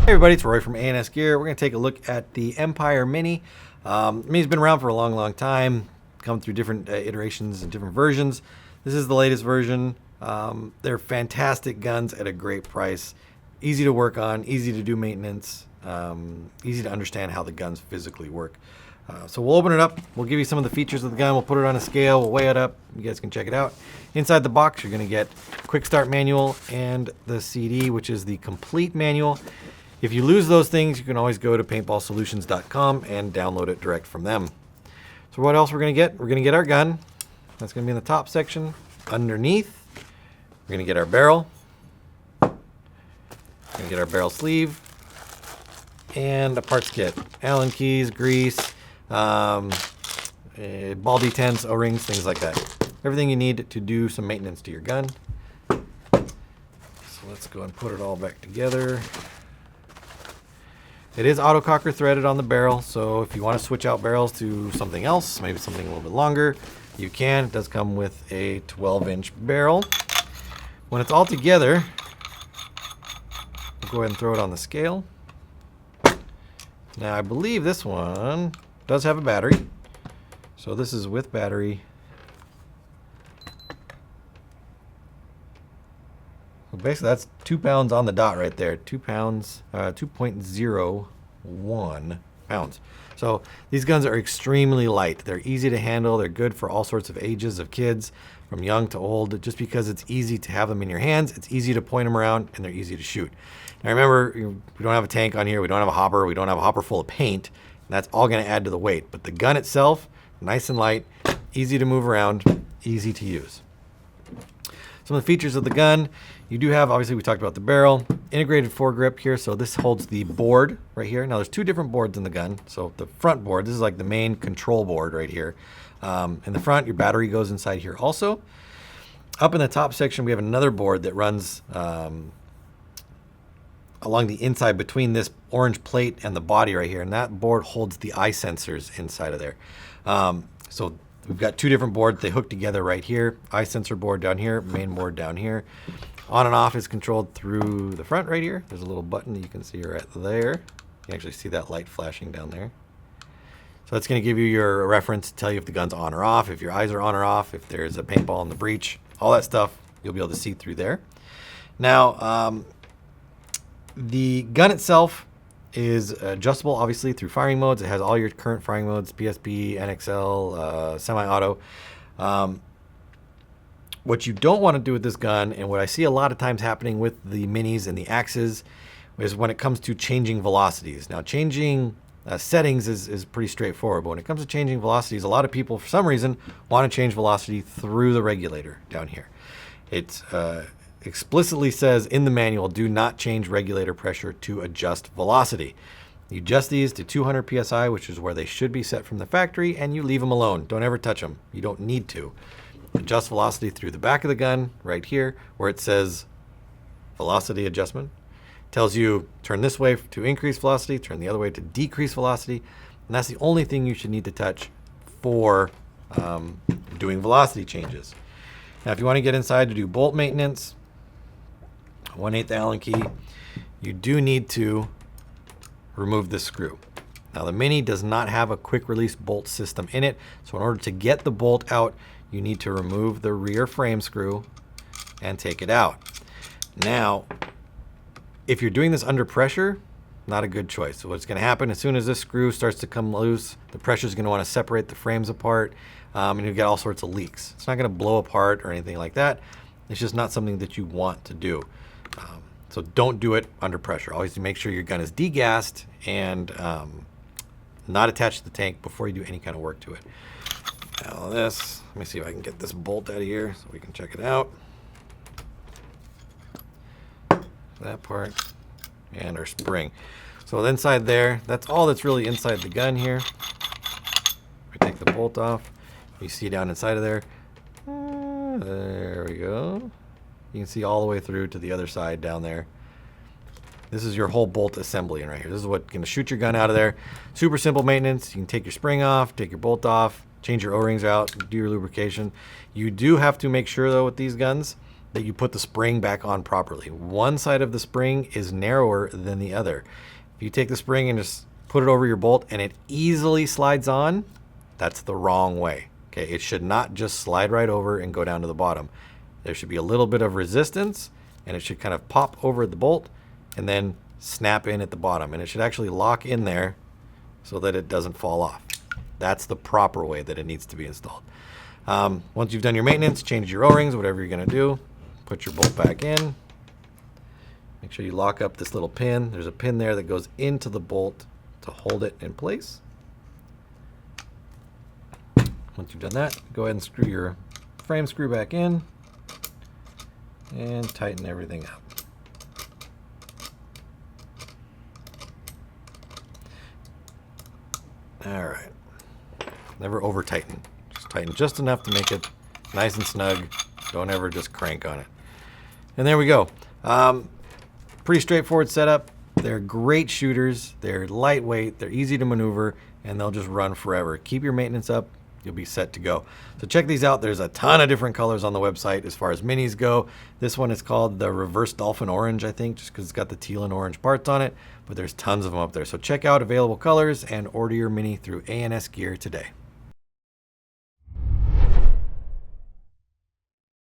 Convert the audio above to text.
Hey everybody, it's Roy from ANSgear. We're going to take a look at the Empire Mini. Mini's been around for a long time, come through different iterations and different versions. This is the latest version. They're fantastic guns at a great price. Easy to work on, easy to do maintenance, easy to understand how the guns physically work. So we'll open it up. We'll give you some of the features of the gun. We'll put it on a scale. We'll weigh it up. You guys can check it out. Inside the box, you're going to get quick start manual and the CD, which is the complete manual. If you lose those things, you can always go to paintballsolutions.com and download it direct from them. So what else we're going to get? We're going to get our gun. That's going to be in the top section. Underneath, we're going to get our barrel. We're going to get our barrel sleeve and a parts kit. Allen keys, grease, ball detents, O-rings, things like that. Everything you need to do some maintenance to your gun. So let's go and put it all back together. It is autococker threaded on the barrel, so if you want to switch out barrels to something else, maybe something a little bit longer, you can. It does come with a 12-inch barrel. When it's all together, we'll go ahead and throw it on the scale. Now I believe this one does have a battery, so this is with battery. So basically that's 2 pounds on the dot right there. 2 pounds, 2.01 pounds. So these guns are extremely light. They're easy to handle. They're good for all sorts of ages of kids, from young to old. Just because it's easy to have them in your hands, it's easy to point them around, and they're easy to shoot. Now remember, we don't have a tank on here. We don't have a hopper. We don't have a hopper full of paint. And that's all going to add to the weight. But the gun itself, nice and light, easy to move around, easy to use. Some of the features of the gun, you do have, obviously we talked about the barrel, integrated foregrip here, so this holds the board right here. Now there's two different boards in the gun. So the front board, this is like the main control board right here. In the front, your battery goes inside here also. Up in the top section, we have another board that runs along the inside between this orange plate and the body right here, and that board holds the eye sensors inside of there. So we've got two different boards. They hook together right here. Eye sensor board down here, main board down here. On and off is controlled through the front right here. There's a little button that you can see right there. You can actually see that light flashing down there. So that's going to give you your reference, tell you if the gun's on or off, if your eyes are on or off, if there's a paintball in the breech, all that stuff you'll be able to see through there. Now, the gun itself is adjustable, obviously, through firing modes. It has all your current firing modes, PSP, NXL, semi-auto. What you don't want to do with this gun, and what I see a lot of times happening with the minis and the axes, is when it comes to changing velocities. Now, changing settings is pretty straightforward, but when it comes to changing velocities, a lot of people, for some reason, want to change velocity through the regulator down here. It explicitly says in the manual, do not change regulator pressure to adjust velocity. You adjust these to 200 psi, which is where they should be set from the factory, and you leave them alone. Don't ever touch them. You don't need to. Adjust velocity through the back of the gun right here where it says velocity adjustment. Tells you turn this way to increase velocity, turn the other way to decrease velocity, and that's the only thing you should need to touch for doing velocity changes. Now if you want to get inside to do bolt maintenance, 1/8 Allen key, you do need to remove this screw. Now the Mini does not have a quick release bolt system in it, so in order to get the bolt out, you need to remove the rear frame screw and take it out. Now, if you're doing this under pressure, not a good choice. So what's going to happen, as soon as this screw starts to come loose, the pressure is going to want to separate the frames apart, and you get all sorts of leaks. It's not going to blow apart or anything like that. It's just not something that you want to do. So don't do it under pressure. Always make sure your gun is degassed and not attached to the tank before you do any kind of work to it. Now this, let me see if I can get this bolt out of here so we can check it out. That part and our spring. So inside there, that's all that's really inside the gun here. We take the bolt off. You see down inside of there. There we go. You can see all the way through to the other side down there. This is your whole bolt assembly in right here. This is what's going to shoot your gun out of there. Super simple maintenance. You can take your spring off, take your bolt off, change your O-rings out, do your lubrication. You do have to make sure though with these guns that you put the spring back on properly. One side of the spring is narrower than the other. If you take the spring and just put it over your bolt and it easily slides on, that's the wrong way. Okay, it should not just slide right over and go down to the bottom. There should be a little bit of resistance, and it should kind of pop over the bolt and then snap in at the bottom. And it should actually lock in there so that it doesn't fall off. That's the proper way that it needs to be installed. Once you've done your maintenance, change your O-rings, whatever you're going to do, put your bolt back in. Make sure you lock up this little pin. There's a pin there that goes into the bolt to hold it in place. Once you've done that, go ahead and screw your frame screw back in and tighten everything up. All right. Never over tighten. Just tighten just enough to make it nice and snug. Don't ever just crank on it. And there we go. Pretty straightforward setup. They're great shooters. They're lightweight. They're easy to maneuver, and they'll just run forever. Keep your maintenance up. You'll be set to go. So check these out. There's a ton of different colors on the website as far as minis go. This one is called the Reverse Dolphin Orange, I think, just because it's got the teal and orange parts on it. But there's tons of them up there. So check out available colors and order your mini through ANSgear today.